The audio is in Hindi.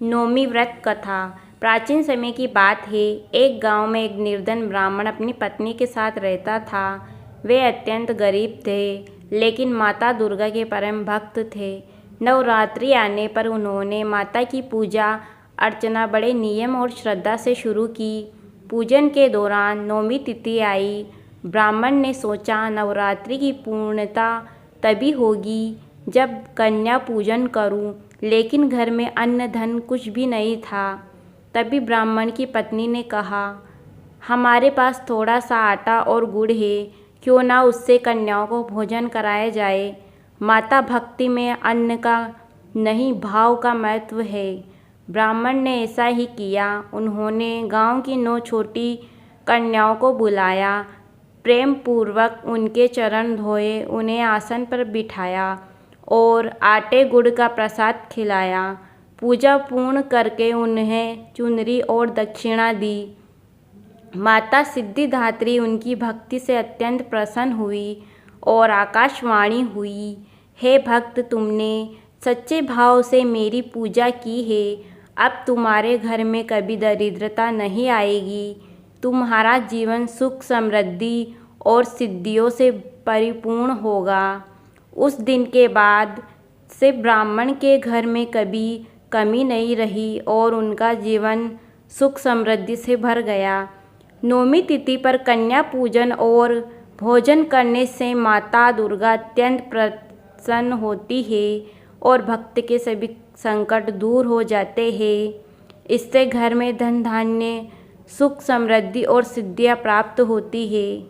नौमी व्रत कथा। प्राचीन समय की बात है। एक गांव में एक निर्धन ब्राह्मण अपनी पत्नी के साथ रहता था। वे अत्यंत गरीब थे, लेकिन माता दुर्गा के परम भक्त थे। नवरात्रि आने पर उन्होंने माता की पूजा अर्चना बड़े नियम और श्रद्धा से शुरू की। पूजन के दौरान नौमी तिथि आई। ब्राह्मण ने सोचा, नवरात्रि की पूर्णता तभी होगी जब कन्या पूजन करूं, लेकिन घर में अन्न धन कुछ भी नहीं था। तभी ब्राह्मण की पत्नी ने कहा, हमारे पास थोड़ा सा आटा और गुड़ है, क्यों ना उससे कन्याओं को भोजन कराया जाए। माता भक्ति में अन्न का नहीं, भाव का महत्व है। ब्राह्मण ने ऐसा ही किया। उन्होंने गांव की 9 छोटी कन्याओं को बुलाया, प्रेम पूर्वक उनके चरण धोए, उन्हें आसन पर बिठाया और आटे गुड़ का प्रसाद खिलाया। पूजा पूर्ण करके उन्हें चुनरी और दक्षिणा दी। माता सिद्धिदात्री उनकी भक्ति से अत्यंत प्रसन्न हुई और आकाशवाणी हुई, हे भक्त, तुमने सच्चे भाव से मेरी पूजा की है। अब तुम्हारे घर में कभी दरिद्रता नहीं आएगी। तुम्हारा जीवन सुख समृद्धि और सिद्धियों से परिपूर्ण होगा। उस दिन के बाद से ब्राह्मण के घर में कभी कमी नहीं रही और उनका जीवन सुख समृद्धि से भर गया। नौमी तिथि पर कन्या पूजन और भोजन करने से माता दुर्गा अत्यंत प्रसन्न होती है और भक्त के सभी संकट दूर हो जाते हैं। इससे घर में धन धान्य, सुख समृद्धि और सिद्धियां प्राप्त होती है।